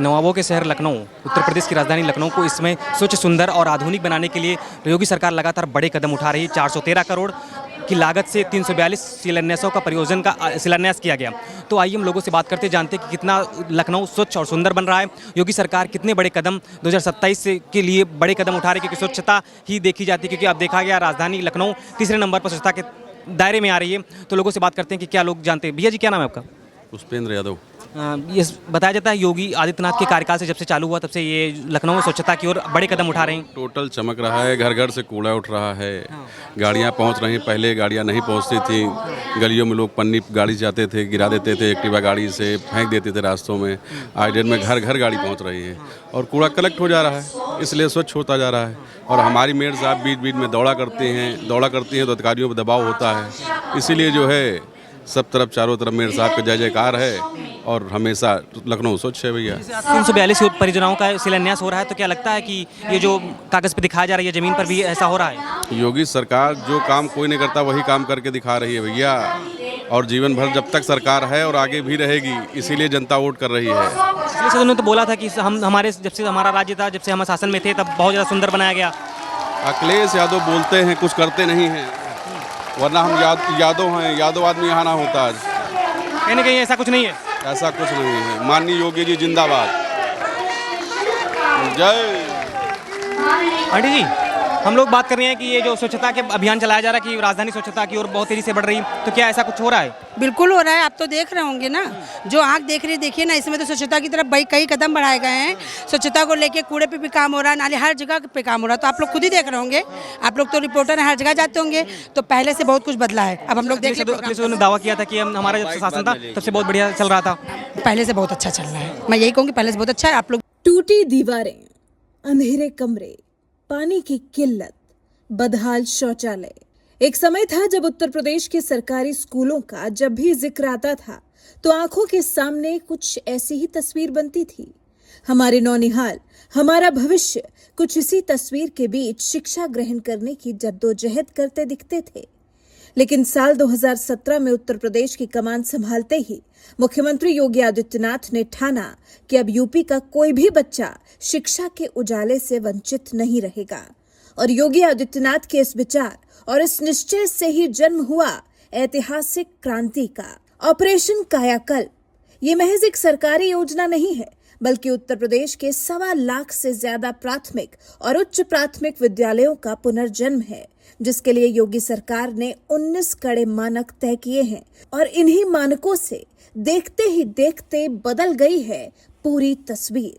नवाबों के शहर लखनऊ, उत्तर प्रदेश की राजधानी लखनऊ को इसमें स्वच्छ, सुंदर और आधुनिक बनाने के लिए योगी सरकार लगातार बड़े कदम उठा रही है। 413 करोड़ की लागत से 342 शिलान्यासों का परियोजना का शिलान्यास किया गया। तो आइए हम लोगों से बात करते हैं, जानते हैं कि कितना लखनऊ स्वच्छ और सुंदर बन रहा है। योगी सरकार कितने बड़े कदम 2027 के लिए बड़े कदम उठा रही है, क्योंकि स्वच्छता ही देखी जाती है। क्योंकि अब देखा गया राजधानी लखनऊ तीसरे नंबर पर स्वच्छता के दायरे में आ रही है। तो लोगों से बात करते हैं कि क्या लोग जानते हैं। भैया जी, क्या नाम है आपका? पुष्पेंद्र यादव। ये बताया जाता है योगी आदित्यनाथ के कार्यकाल से जब से चालू हुआ तब से ये लखनऊ में स्वच्छता की ओर बड़े कदम उठा रहे हैं। टोटल चमक रहा है, घर घर से कूड़ा उठ रहा है, गाड़ियाँ पहुंच रही हैं। पहले गाड़ियाँ नहीं पहुंचती थी, गलियों में लोग पन्नी गाड़ी जाते थे, गिरा देते थे, एक्टिवा गाड़ी से फेंक देते थे रास्तों में। आज डेट में घर घर गाड़ी पहुंच रही है और कूड़ा कलेक्ट हो जा रहा है, इसलिए स्वच्छ होता जा रहा है। और हमारी मेयर साहब बीच बीच में दौड़ा करती हैं तो अधिकारियों पर दबाव होता है। इसीलिए जो है सब तरफ चारों तरफ मेयर साहब का जय जयकार है और हमेशा लखनऊ स्वच्छ है। भैया 342 परियोजनाओं का शिलान्यास हो रहा है, तो क्या लगता है कि ये जो कागज पे दिखाया जा रहा है ज़मीन पर भी ऐसा हो रहा है? योगी सरकार जो काम कोई नहीं करता वही काम करके दिखा रही है भैया, और जीवन भर जब तक सरकार है और आगे भी रहेगी, इसीलिए जनता वोट कर रही है। इसलिए उन्होंने तो बोला था कि हम हमारे जब से हमारा राज्य था, जब से हम शासन में थे, तब बहुत ज़्यादा सुंदर बनाया गया। अखिलेश यादव बोलते हैं, कुछ करते नहीं हैं, वरना हम यादव हैं, यादव आदमी यहाँ ना होता आज। कहीं ना कहीं ऐसा कुछ नहीं है। ऐसा कुछ नहीं है। माननीय योगी जी जिंदाबाद, जय। आंटी जी, हम लोग बात कर रहे हैं कि ये जो स्वच्छता के अभियान चलाया जा रहा है कि राजधानी स्वच्छता की ओर बहुत तेजी से बढ़ रही है, तो क्या ऐसा कुछ हो रहा है? बिल्कुल हो रहा है। आप तो देख रहे होंगे ना, जो आंख देख रही देखिए ना, इसमें तो स्वच्छता की तरफ कई कदम बढ़ाए गए हैं। स्वच्छता को लेके कूड़े पे भी काम हो रहा है, नाले हर जगह पे काम हो रहा है। तो आप लोग खुद ही देख रहे होंगे, आप लोग तो रिपोर्टर हैं, हर जगह जाते होंगे, तो पहले से बहुत कुछ बदला है। अब हम लोग देख ने दावा किया था कि हमारा जब शासन था तब से बहुत बढ़िया चल रहा था। पहले से बहुत अच्छा चल रहा है। मैं यही कहूँगी पहले से बहुत अच्छा है। आप लोग टूटी दीवारें, अंधेरे कमरे, पानी की किल्लत, बदहाल शौचालय। एक समय था जब उत्तर प्रदेश के सरकारी स्कूलों का जब भी जिक्र आता था तो आंखों के सामने कुछ ऐसी ही तस्वीर बनती थी। हमारे नौनिहाल, हमारा भविष्य कुछ इसी तस्वीर के बीच शिक्षा ग्रहण करने की जद्दोजहद करते दिखते थे। लेकिन साल 2017 में उत्तर प्रदेश की कमान संभालते ही मुख्यमंत्री योगी आदित्यनाथ ने ठाना कि अब यूपी का कोई भी बच्चा शिक्षा के उजाले से वंचित नहीं रहेगा। और योगी आदित्यनाथ के इस विचार और इस निश्चय से ही जन्म हुआ ऐतिहासिक क्रांति का ऑपरेशन कायाकल्प। ये महज एक सरकारी योजना नहीं है, बल्कि उत्तर प्रदेश के 1.25 लाख से ज्यादा प्राथमिक और उच्च प्राथमिक विद्यालयों का पुनर्जन्म है, जिसके लिए योगी सरकार ने 19 कड़े मानक तय किए हैं। और इन्हीं मानकों से देखते ही देखते बदल गई है पूरी तस्वीर।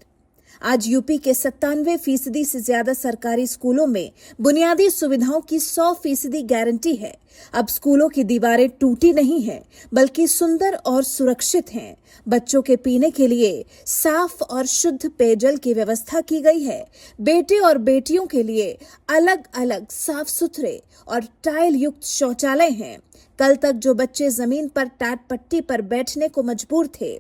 आज यूपी के 97% से ज्यादा सरकारी स्कूलों में बुनियादी सुविधाओं की 100% गारंटी है। अब स्कूलों की दीवारें टूटी नहीं हैं, बल्कि सुंदर और सुरक्षित हैं। बच्चों के पीने के लिए साफ और शुद्ध पेयजल की व्यवस्था की गई है। बेटे और बेटियों के लिए अलग अलग साफ सुथरे और टाइल युक्त शौचालय हैं। कल तक जो बच्चे जमीन पर टाट पट्टी पर बैठने को मजबूर थे,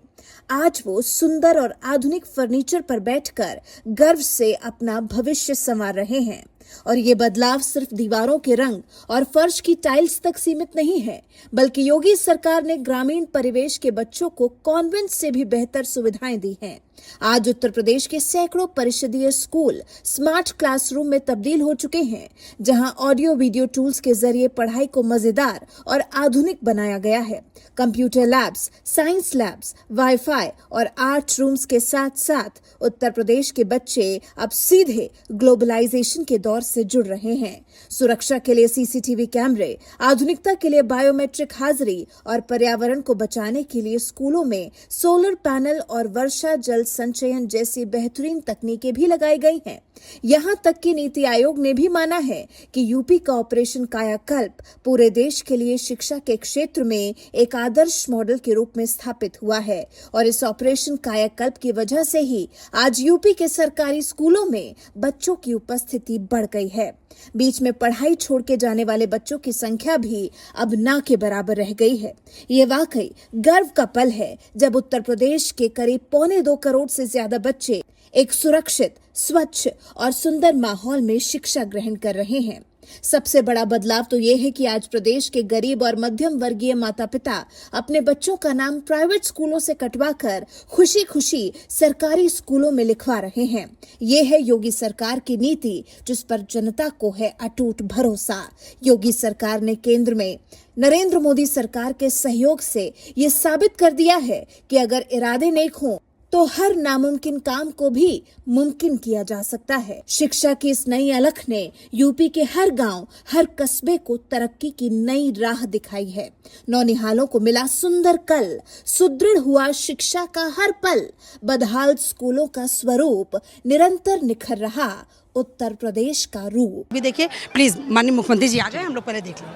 आज वो सुंदर और आधुनिक फर्नीचर पर बैठकर गर्व से अपना भविष्य संवार रहे हैं। और ये बदलाव सिर्फ दीवारों के रंग और फर्श की टाइल्स तक सीमित नहीं है, बल्कि योगी सरकार ने ग्रामीण परिवेश के बच्चों को कॉन्वेंट से भी बेहतर सुविधाएं दी हैं। आज उत्तर प्रदेश के सैकड़ों परिषदीय स्कूल स्मार्ट क्लासरूम में तब्दील हो चुके हैं, जहां ऑडियो वीडियो टूल्स के जरिए पढ़ाई को मजेदार और आधुनिक बनाया गया है। Computer labs, science labs, wifi और आर्ट रूम्स के साथ साथ उत्तर प्रदेश के बच्चे अब सीधे ग्लोबलाइजेशन के दौर से जुड़ रहे हैं। सुरक्षा के लिए सीसीटीवी कैमरे, आधुनिकता के लिए बायोमेट्रिक हाजिरी और पर्यावरण को बचाने के लिए स्कूलों में सोलर पैनल और वर्षा जल संचयन जैसी बेहतरीन तकनीकें भी लगाई गई हैं। यहां तक कि नीति आयोग ने भी माना है कि यूपी का ऑपरेशन कायाकल्प पूरे देश के लिए शिक्षा के क्षेत्र में एक आदर्श मॉडल के रूप में स्थापित हुआ है। और इस ऑपरेशन कायाकल्प की वजह से ही आज यूपी के सरकारी स्कूलों में बच्चों की उपस्थिति बढ़ गई है। बीच में पढ़ाई छोड़ के जाने वाले बच्चों की संख्या भी अब ना के बराबर रह गई है। ये वाकई गर्व का पल है जब उत्तर प्रदेश के करीब 2.25 करोड़ से ज्यादा बच्चे एक सुरक्षित, स्वच्छ और सुंदर माहौल में शिक्षा ग्रहण कर रहे हैं। सबसे बड़ा बदलाव तो ये है कि आज प्रदेश के गरीब और मध्यम वर्गीय माता पिता अपने बच्चों का नाम प्राइवेट स्कूलों से कटवाकर खुशी खुशी सरकारी स्कूलों में लिखवा रहे हैं। ये है योगी सरकार की नीति, जिस पर जनता को है अटूट भरोसा। योगी सरकार ने केंद्र में नरेंद्र मोदी सरकार के सहयोग से ये साबित कर दिया है कि अगर इरादे नेक हों तो हर नामुमकिन काम को भी मुमकिन किया जा सकता है। शिक्षा की इस नई अलख ने यूपी के हर गांव, हर कस्बे को तरक्की की नई राह दिखाई है। नौनिहालों को मिला सुंदर कल, सुदृढ़ हुआ शिक्षा का हर पल, बदहाल स्कूलों का स्वरूप, निरंतर निखर रहा उत्तर प्रदेश का रूप। अभी देखिए प्लीज, माननीय मुख्यमंत्री जी आ जाए, हम लोग पहले देख लें।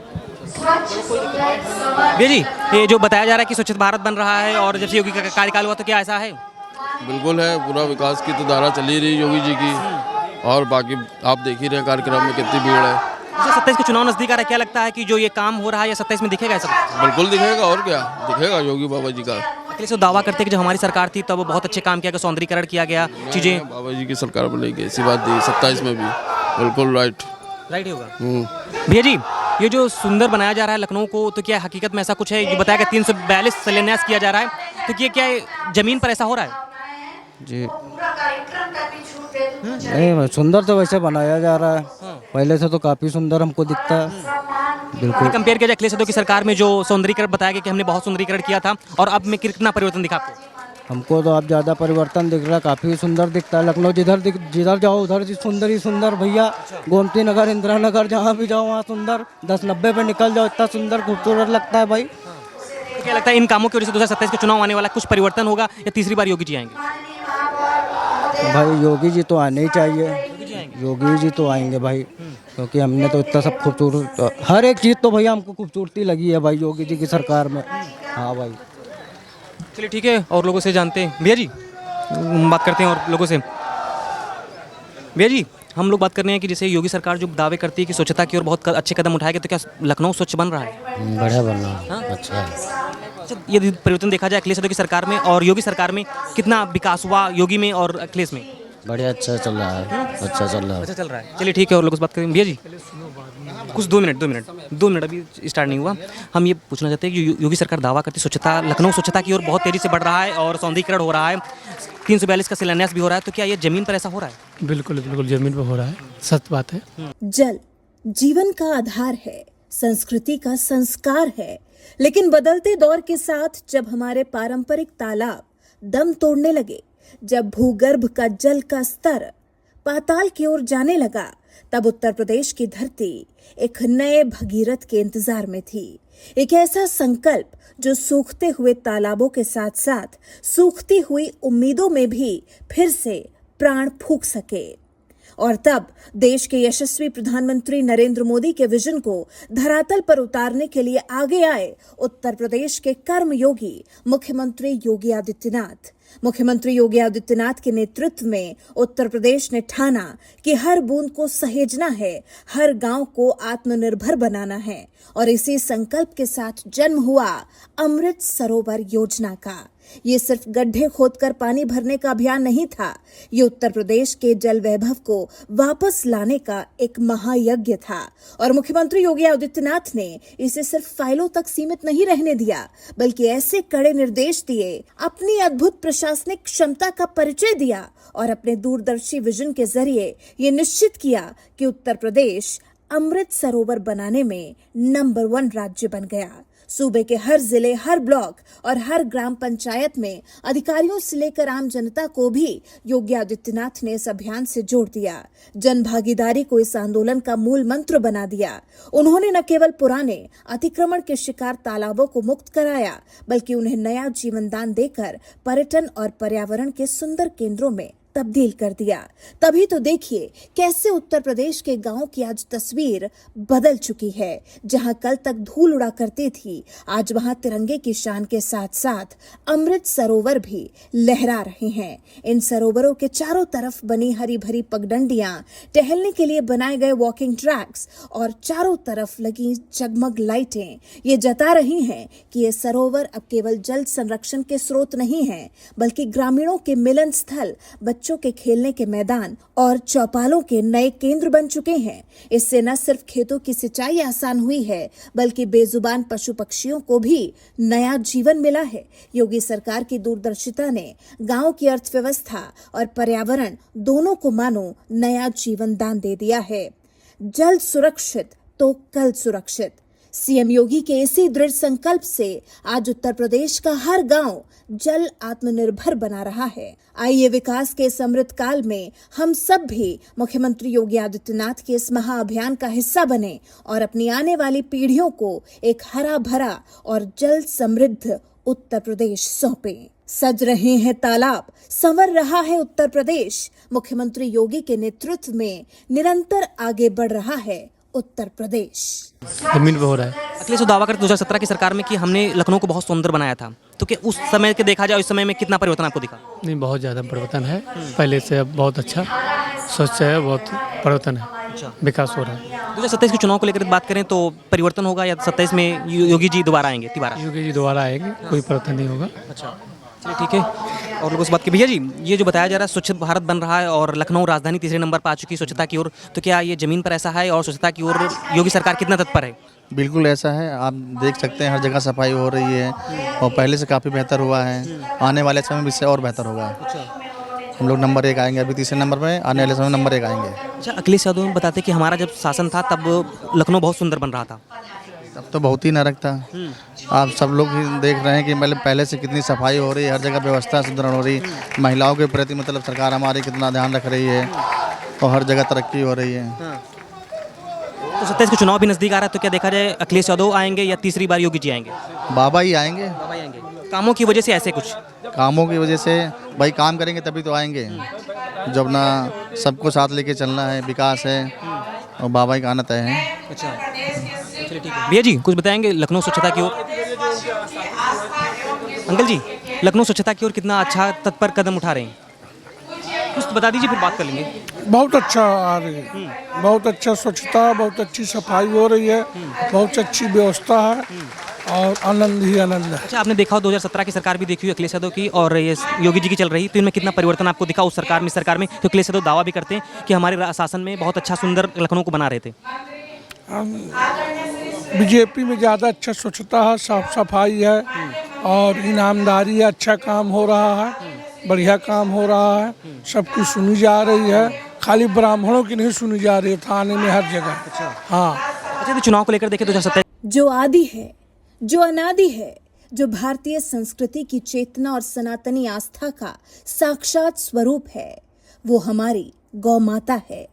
भैया जी, ये जो बताया जा रहा है कि स्वच्छ भारत बन रहा है और जब से योगी का कार्यकाल हुआ तो क्या ऐसा है? बिल्कुल है, पूरा विकास की तो धारा चली रही योगी जी की, और बाकी आप देख ही रहे हैं कार्यक्रम में कितनी भीड़ है। 27 के चुनाव नजदीक आ रहा है, क्या लगता है कि जो ये काम हो रहा है या 27 में दिखेगा ऐसा? बिल्कुल दिखेगा, और क्या दिखेगा योगी बाबा जी का। अखिलेश तो दावा करते हैं कि जब हमारी सरकार थी तब बहुत अच्छे काम किया गया, सौंदर्यीकरण किया गया, चीजें। बाबा जी की सरकार बनेगी, ऐसी बात नहीं, 27 में भी बिल्कुल राइट होगा। भैया जी, ये जो सुंदर बनाया जा रहा है लखनऊ को, तो क्या हकीकत में ऐसा कुछ है? ये बताया गया 342 शिलान्यास किया जा रहा है, तो क्या जमीन पर ऐसा हो रहा है? जी नहीं, सुंदर तो वैसे बनाया जा रहा है, पहले से तो काफ़ी सुंदर हमको दिखता है। बिल्कुल कंपेयर किया जाए अखिलेश यादव की सरकार में जो सौंदर्यीकरण बताया गया कि हमने बहुत सौंदर्यीकरण किया था, और अब में कितना परिवर्तन दिखा आपको? हमको तो अब ज़्यादा परिवर्तन दिख रहा है, काफ़ी सुंदर दिखता है लखनऊ। जिधर जाओ उधर सुंदर ही सुंदर भैया। गोमती नगर, इंदिरा नगर, जहाँ भी जाओ वहाँ सुंदर। 10-90 पे निकल जाओ, इतना सुंदर खूबसूरत लगता है भाई। तो क्या लगता है इन कामों की वजह से 2027 के चुनाव आने वाला कुछ परिवर्तन होगा या तीसरी बार योगी जी आएंगे? भाई योगी जी तो आने ही चाहिए, योगी जी तो आएंगे भाई, क्योंकि हमने तो इतना सब खूबसूरत, हर एक चीज़ तो भैया हमको खूबसूरती लगी है भाई योगी जी की सरकार में। हाँ भाई, चलिए ठीक है, और लोगों से जानते हैं। भैया जी, बात करते हैं और लोगों से। भैया जी, हम लोग बात कर रहे हैं कि जैसे योगी सरकार जो दावे करती है कि स्वच्छता की ओर बहुत अच्छे कदम उठाएगी, तो क्या लखनऊ स्वच्छ बन रहा है? बढ़िया बन रहा है, अच्छा है। अच्छा, यदि परिवर्तन देखा जाए अखिलेश यादव की सरकार में और योगी सरकार में, कितना विकास हुआ योगी में और अखिलेश में? बढ़िया, अच्छा चल रहा है, अच्छा चल रहा है। अच्छा चल रहा है, चलिए ठीक है, और लोगों से बात करें। भैया जी कुछ 2 मिनट अभी स्टार्ट नहीं हुआ। हम ये पूछना चाहते हैं कि योगी सरकार दावा करती है स्वच्छता, लखनऊ स्वच्छता की ओर बहुत तेजी से बढ़ रहा है और सौंदर्यीकरण हो रहा है, 342 का शिलान्यास भी हो रहा है, तो क्या ये जमीन पर ऐसा हो रहा है? बिल्कुल बिल्कुल जमीन पर हो रहा है, सच बात है। जल जीवन का आधार है, संस्कृति का संस्कार है, लेकिन बदलते दौर के साथ जब हमारे पारंपरिक तालाब दम तोड़ने लगे, जब भूगर्भ का जल का स्तर पाताल की ओर जाने लगा, तब उत्तर प्रदेश की धरती एक नए भगीरथ के इंतजार में थी। एक ऐसा संकल्प जो सूखते हुए तालाबों के साथ साथ सूखती हुई उम्मीदों में भी फिर से प्राण फूंक सके। और तब देश के यशस्वी प्रधानमंत्री नरेंद्र मोदी के विजन को धरातल पर उतारने के लिए आगे आए उत्तर प्रदेश के कर्मयोगी मुख्यमंत्री योगी आदित्यनाथ। मुख्यमंत्री योगी आदित्यनाथ के नेतृत्व में उत्तर प्रदेश ने ठाना कि हर बूंद को सहेजना है, हर गांव को आत्मनिर्भर बनाना है, और इसी संकल्प के साथ जन्म हुआ अमृत सरोवर योजना का। ये सिर्फ गड्ढे खोदकर पानी भरने का अभियान नहीं था, ये उत्तर प्रदेश के जल वैभव को वापस लाने का एक महायज्ञ था। और मुख्यमंत्री योगी आदित्यनाथ ने इसे सिर्फ फाइलों तक सीमित नहीं रहने दिया, बल्कि ऐसे कड़े निर्देश दिए, अपनी अद्भुत प्रशासनिक क्षमता का परिचय दिया और अपने दूरदर्शी विजन के जरिए ये निश्चित किया कि उत्तर प्रदेश अमृत सरोवर बनाने में नंबर 1 राज्य बन गया। सूबे के हर जिले, हर ब्लॉक और हर ग्राम पंचायत में अधिकारियों से लेकर आम जनता को भी योगी आदित्यनाथ ने इस अभियान से जोड़ दिया। जन भागीदारी को इस आंदोलन का मूल मंत्र बना दिया। उन्होंने न केवल पुराने अतिक्रमण के शिकार तालाबों को मुक्त कराया, बल्कि उन्हें नया जीवनदान देकर पर्यटन और पर्यावरण के सुंदर केंद्रों में तब्दील कर दिया। तभी तो देखिए कैसे उत्तर प्रदेश के गांवों की आज तस्वीर बदल चुकी है। जहां कल तक धूल उड़ा करती थी, आज वहां तिरंगे की शान के साथ साथ अमृत सरोवर भी लहरा रहे हैं। इन सरोवरों के चारों तरफ बनी हरी भरी पगडंडियां, टहलने के लिए बनाए गए वॉकिंग ट्रैक्स और चारों तरफ लगी जगमग लाइटें ये जता रही हैं कि ये सरोवर अब केवल जल संरक्षण के स्रोत नहीं है, बल्कि ग्रामीणों के मिलन स्थल, बच्चों के खेलने के मैदान और चौपालों के नए केंद्र बन चुके हैं। इससे न सिर्फ खेतों की सिंचाई आसान हुई है, बल्कि बेजुबान पशु पक्षियों को भी नया जीवन मिला है। योगी सरकार की दूरदर्शिता ने गांव की अर्थव्यवस्था और पर्यावरण दोनों को मानो नया जीवन दान दे दिया है। जल सुरक्षित तो कल सुरक्षित। सीएम योगी के इसी दृढ़ संकल्प से आज उत्तर प्रदेश का हर गांव जल आत्मनिर्भर बना रहा है। आइए विकास के समृद्ध काल में हम सब भी मुख्यमंत्री योगी आदित्यनाथ के इस महाअभियान का हिस्सा बने और अपनी आने वाली पीढ़ियों को एक हरा भरा और जल समृद्ध उत्तर प्रदेश सौंपें। सज रहे हैं तालाब, संवर रहा है उत्तर प्रदेश। मुख्यमंत्री योगी के नेतृत्व में निरंतर आगे बढ़ रहा है उत्तर प्रदेश। जमीन पे हो रहा है। अखिलेश यादव दावा करते 2017 की सरकार में कि हमने लखनऊ को बहुत सुंदर बनाया था, तो क्या उस समय के देखा जाए उस समय में कितना परिवर्तन आपको दिखा? नहीं, बहुत ज़्यादा परिवर्तन है। पहले से अब बहुत अच्छा स्वच्छ है, बहुत परिवर्तन है, विकास हो रहा है। 2027 के चुनाव को लेकर बात करें तो परिवर्तन होगा या 27 में योगी जी दोबारा आएंगे? तिवारा योगी जी दोबारा आएंगे, कोई परिवर्तन नहीं होगा। अच्छा, चलिए ठीक है। और लोगों से बात की भैया जी, ये जो बताया जा रहा है स्वच्छ भारत बन रहा है और लखनऊ राजधानी तीसरे नंबर पर आ चुकी है स्वच्छता की ओर, तो क्या ये जमीन पर ऐसा है और स्वच्छता की ओर योगी सरकार कितना तत्पर है? बिल्कुल ऐसा है, आप देख सकते हैं हर जगह सफाई हो रही है और पहले से काफ़ी बेहतर हुआ है। आने वाले समय में इससे और बेहतर होगा। हम लोग नंबर 1 आएंगे, अभी तीसरे नंबर में, आने वाले समय नंबर 1 आएंगे। अच्छा, अखिलेश यादव बताते कि हमारा जब शासन था तब लखनऊ बहुत सुंदर बन रहा था। तब तो बहुत ही नरक था। आप सब लोग ही देख रहे हैं कि मतलब पहले से कितनी सफाई हो रही है, हर जगह व्यवस्था सुदृढ़ हो रही, महिलाओं के प्रति मतलब सरकार हमारी कितना ध्यान रख रही है और हर जगह तरक्की हो रही है। तो 27 के चुनाव भी नजदीक आ रहा है, तो क्या देखा जाए अखिलेश यादव आएंगे या तीसरी बार योगी जी आएंगे? बाबा ही आएंगे। बाबा ही आएंगे। कामों की वजह से ऐसे कुछ? कामों की वजह से भाई, काम करेंगे तभी तो आएंगे। जब ना सबको साथ लेके चलना है, विकास है और बाबा ही का आना तय है। अच्छा, चलिए ठीक है। भैया जी कुछ बताएंगे लखनऊ स्वच्छता की ओर? अंकल जी, लखनऊ स्वच्छता की ओर कितना अच्छा तत्पर कदम उठा रहे हैं, कुछ तो बता दीजिए, फिर बात कर लेंगे। बहुत अच्छा आ रही है, बहुत अच्छा स्वच्छता, बहुत अच्छी सफाई हो रही है, बहुत अच्छी व्यवस्था है और आनंद ही आनंद है। अच्छा, आपने देखा हो 2017 की सरकार भी देखी हुई अखिलेश यादव की और ये योगी जी की चल रही, तो इनमें कितना परिवर्तन आपको दिखा उस सरकार में, इस सरकार में? तो अखिलेश यादव दावा भी करते हैं कि हमारे शासन में बहुत अच्छा सुंदर लखनऊ को बना रहे थे। बीजेपी में ज़्यादा अच्छा स्वच्छता है, साफ सफाई है और ईमानदारी है, अच्छा काम हो रहा है, बढ़िया काम हो रहा है, सबकी सुनी जा रही है। खाली ब्राह्मणों की नहीं सुनी जा रही है, थाने में हर जगह। हाँ, अच्छा, तो चुनाव को लेकर देखें 2027 जो आदि है, जो अनादि है, जो भारतीय संस्कृति की चेतना और सनातनी आस्था का साक्षात स्वरूप है, वो हमारी गौ माता है।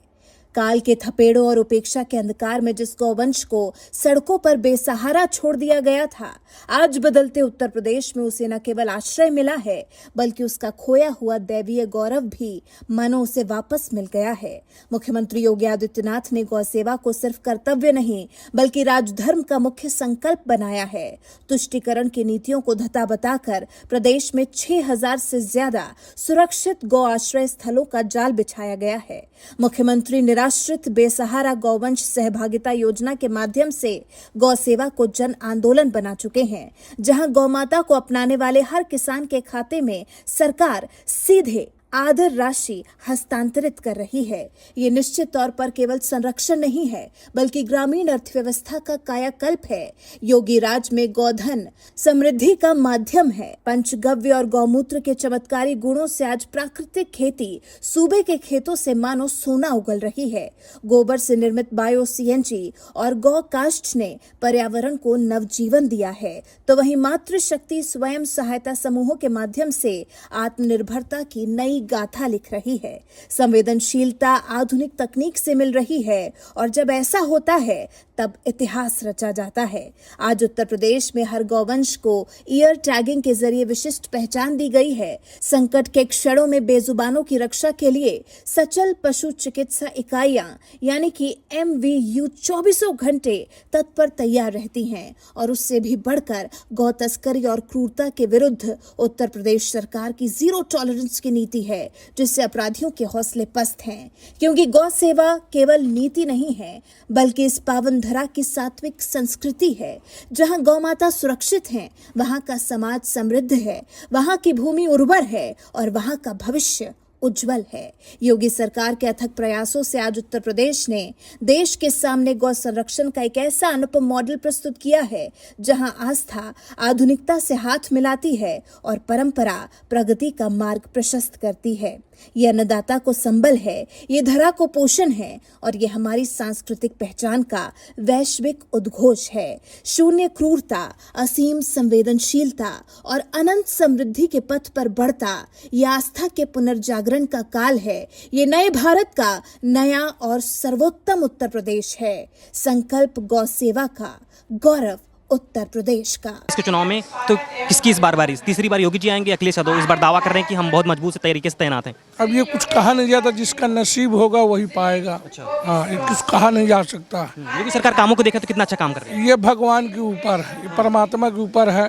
काल के थपेड़ों और उपेक्षा के अंधकार में जिस गौवंश को सड़कों पर बेसहारा छोड़ दिया गया था, आज बदलते उत्तर प्रदेश में उसे न केवल आश्रय मिला है, बल्कि उसका खोया हुआ दैवीय गौरव भी मानो उसे वापस मिल गया है। मुख्यमंत्री योगी आदित्यनाथ ने गौ सेवा को सिर्फ कर्तव्य नहीं, बल्कि राजधर्म का मुख्य संकल्प बनाया है। तुष्टीकरण की नीतियों को धता बताकर प्रदेश में 6000 से ज्यादा सुरक्षित गौ आश्रय स्थलों का जाल बिछाया गया है। मुख्यमंत्री निराश्रित बेसहारा गौवंश सहभागिता योजना के माध्यम से गौ सेवा को जन आंदोलन बना चुके हैं, जहां गौमाता को अपनाने वाले हर किसान के खाते में सरकार सीधे आधर राशि हस्तांतरित कर रही है। ये निश्चित तौर पर केवल संरक्षण नहीं है, बल्कि ग्रामीण अर्थव्यवस्था का कायाकल्प है। योगी राज में गौधन समृद्धि का माध्यम है। पंचगव्य और गौमूत्र के चमत्कारी गुणों से आज प्राकृतिक खेती सूबे के खेतों से मानो सोना उगल रही है। गोबर से निर्मित बायो सीएनजी और गौ काष्ठ ने पर्यावरण को नवजीवन दिया है, तो वहीं मातृशक्ति स्वयं सहायता समूहों के माध्यम से आत्मनिर्भरता की नई गाथा लिख रही है। संवेदनशीलता आधुनिक तकनीक से मिल रही है और जब ऐसा होता है तब इतिहास रचा जाता है। आज उत्तर प्रदेश में हर गौवंश को ईयर टैगिंग के जरिए विशिष्ट पहचान दी गई है। संकट के क्षणों में बेजुबानों की रक्षा के लिए सचल पशु चिकित्सा इकाइयां यानी कि MVU 24 घंटे तत्पर तैयार रहती हैं और उससे भी बढ़कर गौ तस्करी और क्रूरता के विरुद्ध उत्तर प्रदेश सरकार की जीरो टॉलरेंस की नीति है, जिससे अपराधियों के हौसले पस्त हैं। क्योंकि गौ सेवा केवल नीति नहीं है, बल्कि इस पावन धरा की सात्विक संस्कृति है। जहां गौ माता सुरक्षित है, वहां का समाज समृद्ध है, वहां की भूमि उर्वर है और वहां का भविष्य उज्जवल है। योगी सरकार के अथक प्रयासों से आज उत्तर प्रदेश ने देश के सामने गौ संरक्षण का एक ऐसा अनुपम मॉडल प्रस्तुत किया है जहां आस्था आधुनिकता से हाथ मिलाती है और परंपरा प्रगति का मार्ग प्रशस्त करती है। ये अन्नदाता को संबल है, ये धरा को पोषण है और ये हमारी सांस्कृतिक पहचान का वैश्विक उद्घोष है। शून्य क्रूरता, असीम संवेदनशीलता और अनंत समृद्धि के पथ पर बढ़ता ये आस्था के पुनर्जागरण का काल है। ये नए भारत का नया और सर्वोत्तम उत्तर प्रदेश है। संकल्प गौ सेवा का, गौरव उत्तर प्रदेश का। इसके चुनाव में तो किसकी इस बार तीसरी बार योगी जी आएंगे? अखिलेश यादव इस बार दावा कर रहे हैं कि हम बहुत मजबूत तरीके से तैनात हैं। अब ये कुछ कहा नहीं जाता, जिसका नसीब होगा वही पाएगा। हाँ, ये कुछ कहा नहीं जा सकता। योगी सरकार कामों को देखा तो कितना अच्छा काम कर रही है। ये भगवान के ऊपर है, ये परमात्मा के ऊपर है।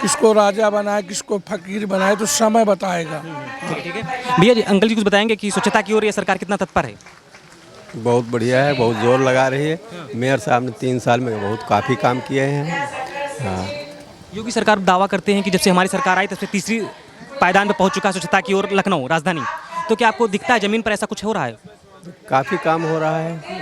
किसको राजा बनाए, किसको फकीर बनाए तो समय बताएगा। ठीक है भैया जी, अंकल जी कुछ बताएंगे कि स्वच्छता की ओर ये सरकार कितना तत्पर है? बहुत बढ़िया है, बहुत जोर लगा रही है। मेयर साहब ने 3 साल में बहुत काफ़ी काम किए हैं। हाँ, योगी सरकार दावा करते हैं कि जब से हमारी सरकार आई तब से तीसरी पायदान पे पहुंच चुका है स्वच्छता की ओर लखनऊ राजधानी। तो क्या आपको दिखता है जमीन पर ऐसा कुछ हो रहा है? काफ़ी काम हो रहा है।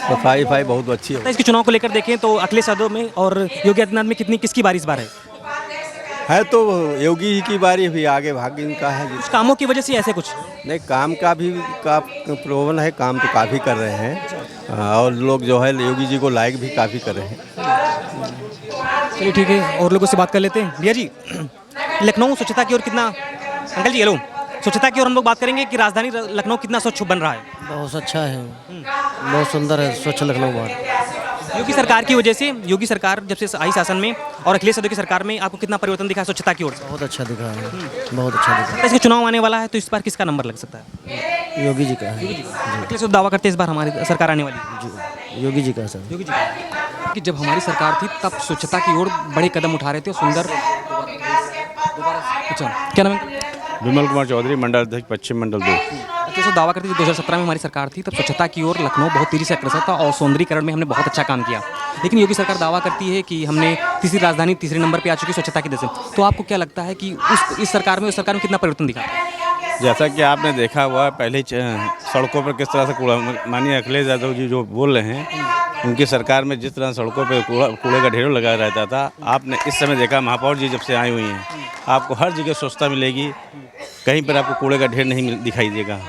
सफाई बहुत अच्छी है। इसके चुनाव को लेकर देखें तो अखिलेश यादव में और योगी आदित्यनाथ में किसकी बारी इस बार है तो योगी जी की बारी भी, आगे भाग्य इनका है। कुछ कामों की वजह से ऐसे कुछ नहीं, काम का भी प्रॉब्लम है। काम तो काफ़ी कर रहे हैं और लोग जो है योगी जी को लाइक भी काफ़ी कर रहे हैं। चलिए ठीक है, और लोगों से बात कर लेते हैं। भैया जी, लखनऊ स्वच्छता की ओर कितना, अंकल जी हेलो, स्वच्छता की ओर हम लोग बात करेंगे कि राजधानी लखनऊ कितना स्वच्छ बन रहा है? बहुत अच्छा है, बहुत सुंदर है स्वच्छ लखनऊ बहुत। योगी सरकार की वजह से, योगी सरकार जब से आई शासन में और अखिलेश यादव की सरकार में आपको कितना परिवर्तन दिखा स्वच्छता की ओर से? बहुत अच्छा दिखा है, बहुत अच्छा दिखा। इसके चुनाव आने वाला है तो इस बार किसका नंबर लग सकता है? योगी जी का है। अखिलेश यादव दावा करते हैं इस बार हमारी सरकार आने वाली। योगी जी का सर। योगी जी कि जब हमारी सरकार थी तब स्वच्छता की ओर बड़े कदम उठा रहे थे। सुंदर, अच्छा क्या नाम है? विमल कुमार चौधरी, मंडल अध्यक्ष पश्चिम मंडल 2। जैसे दावा करती थी 2017 में हमारी सरकार थी तब स्वच्छता की ओर लखनऊ बहुत तेजी से अग्रसर था और सौंदर्यीकरण में हमने बहुत अच्छा काम किया। लेकिन योगी सरकार दावा करती है कि हमने तीसरी राजधानी तीसरे नंबर पे आ चुकी स्वच्छता की वजह से। तो आपको क्या लगता है कि इस सरकार में, उस सरकार में कितना परिवर्तन दिखा? जैसा कि आपने देखा हुआ पहले सड़कों पर किस तरह से कूड़ा, माननीय अखिलेश यादव जी जो बोल रहे हैं, उनकी सरकार में जिस तरह सड़कों पर कूड़े का ढेरों लगा रहता था, आपने इस समय देखा महापौर जी जब से आई हुई हैं, आपको हर जगह स्वच्छता मिलेगी, कहीं पर आपको कूड़े का ढेर नहीं दिखाई देगा।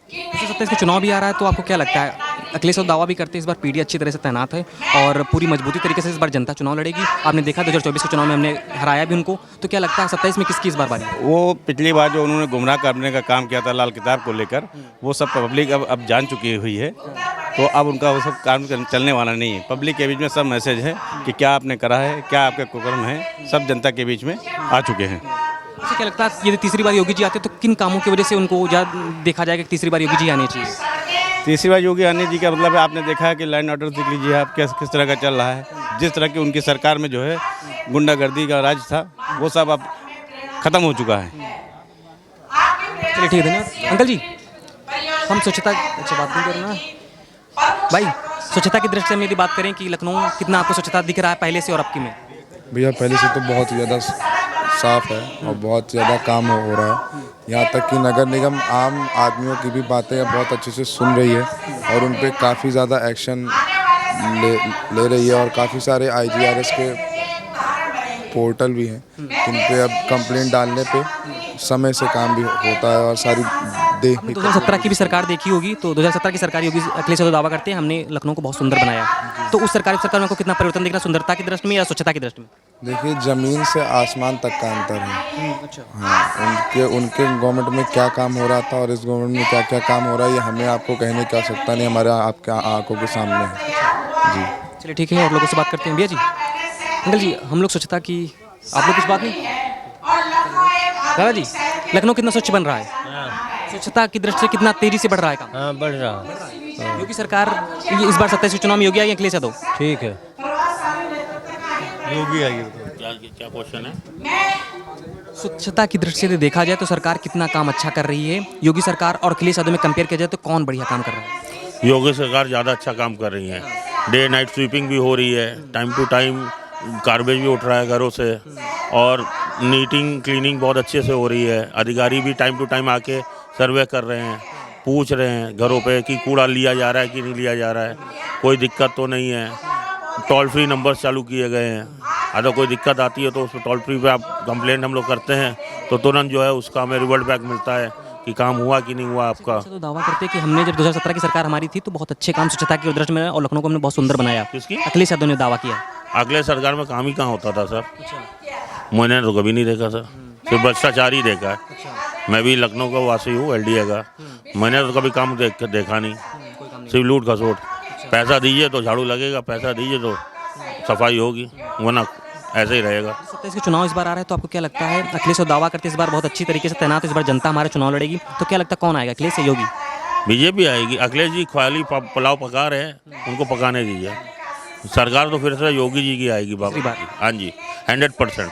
2027 के चुनाव भी आ रहा है तो आपको क्या लगता है? अखिलेश यादव दावा भी करते हैं इस बार पीडी अच्छी तरह से तैनात है और पूरी मजबूती तरीके से इस बार जनता चुनाव लड़ेगी। आपने देखा 2024 के चुनाव में हमने हराया भी उनको। तो क्या लगता है 27 में किसकी इस बार बारी? वो पिछली बार जो उन्होंने गुमराह करने का काम किया था लाल किताब को लेकर, वो सब पब्लिक अब जान चुकी हुई है। तो अब उनका वो सब काम चलने वाला नहीं है। पब्लिक के बीच में सब मैसेज है कि क्या आपने करा है, क्या आपके कुकर्म है, सब जनता के बीच में आ चुके हैं। अच्छा, क्या लगता है यदि तीसरी बार योगी जी आते तो किन कामों की वजह से उनको देखा जाएगा कि तीसरी बार योगी जी आने चाहिए? तीसरी बार योगी आने जी का मतलब है, आपने देखा है कि लाइन ऑर्डर देख लीजिए आप किस तरह का चल रहा है। जिस तरह की उनकी सरकार में जो है गुंडागर्दी का राज था, वो सब अब खत्म हो चुका है। चलिए ठीक है, धन्यवाद। अंकल जी, हम स्वच्छता, अच्छा बात नहीं करना भाई, स्वच्छता की दृष्टि से हम यदि बात करें कि लखनऊ कितना आपको स्वच्छता दिख रहा है पहले से और अब की में? भैया पहले से तो बहुत ज़्यादा साफ है और बहुत ज़्यादा काम हो रहा है। यहाँ तक कि नगर निगम आम आदमियों की भी बातें बहुत अच्छे से सुन रही है और उन पे काफ़ी ज़्यादा एक्शन ले रही है और काफ़ी सारे IGRS के पोर्टल भी हैं जिन पे अब कंप्लेंट डालने पे समय से काम भी होता है और सारी 2017 की भी सरकार देखी होगी तो 2017 की सरकार योगी अखिलेश यादव दावा करते हैं हमने लखनऊ को बहुत सुंदर बनाया। तो उस सरकार में आपको कितना परिवर्तन दिख रहा, सुंदरता की दृष्टि में या स्वच्छता की दृष्टि में? देखिए, ज़मीन से आसमान तक का अंतर है। अच्छा। हाँ, उनके गवर्नमेंट में क्या काम हो रहा था और इस गवर्नमेंट में क्या क्या काम हो रहा है, ये हमें आपको कहने की आवश्यकता नहीं, हमारे आपके आंखों के सामने है जी। चलिए ठीक है, और लोगों से बात करते हैं। भैया जी, अंकल जी, हम लोग स्वच्छता की, आप लोग कुछ बात नहीं? दादा जी, लखनऊ कितना स्वच्छ बन रहा है? स्वच्छता की दृष्टि से कितना तेजी से बढ़ रहा है काम? हाँ, बढ़ रहा है। योगी सरकार इस बार 27 के चुनाव में योगी आएगी अखिलेश यादव? ठीक है, योगी आएगी। क्या क्वेश्चन है? स्वच्छता की दृष्टि से देखा जाए तो सरकार कितना काम अच्छा कर रही है? योगी सरकार और अखिलेश यादव में कंपेयर किया जाए तो कौन बढ़िया काम कर रहा है? योगी सरकार ज़्यादा अच्छा काम कर रही है। डे नाइट स्वीपिंग भी हो रही है, टाइम टू टाइम गार्बेज भी उठ रहा है घरों से और नीटिंग क्लीनिंग बहुत अच्छे से हो रही है। अधिकारी भी टाइम टू टाइम आके सर्वे कर रहे हैं, पूछ रहे हैं घरों पे कि कूड़ा लिया जा रहा है कि नहीं लिया जा रहा है, कोई दिक्कत तो नहीं है। टोल फ्री नंबर चालू किए गए हैं, अगर कोई दिक्कत आती है तो उस टोल फ्री पे आप कंप्लेंट हम लोग करते हैं तो तुरंत जो है उसका हमें रिवर्ट बैक मिलता है कि काम हुआ कि नहीं हुआ आपका। तो दावा करते हैं कि हमने जब 2017 की सरकार हमारी थी तो बहुत अच्छे काम स्वच्छता की दृष्टि में और लखनऊ को हमने बहुत सुंदर बनाया। किसकी? अखिलेश यादव ने दावा किया। अगले सरकार में काम ही कहाँ होता था सर? मैंने तो कभी नहीं देखा सर, सिर्फ भ्रष्टाचार ही देखा है। मैं भी लखनऊ का वासी हूँ, LDA का, मैंने तो कभी काम देखा नहीं, सिर्फ लूट खसोट। पैसा दीजिए तो झाड़ू लगेगा, पैसा दीजिए तो सफाई होगी, वरना ऐसे ही रहेगा। 27 के चुनाव इस बार आ रहा है तो आपको क्या लगता है? अखिलेश दावा करते इस बार बहुत अच्छी तरीके से तैनात, इस बार जनता हमारे चुनाव लड़ेगी, तो क्या लगता है कौन आएगा, अखिलेश या योगी? बीजेपी आएगी। अखिलेश जी खाली पुलाव पका रहे हैं, उनको पकाने दीजिए। सरकार तो फिर से योगी जी की आएगी बाबा। हाँ जी, 100%।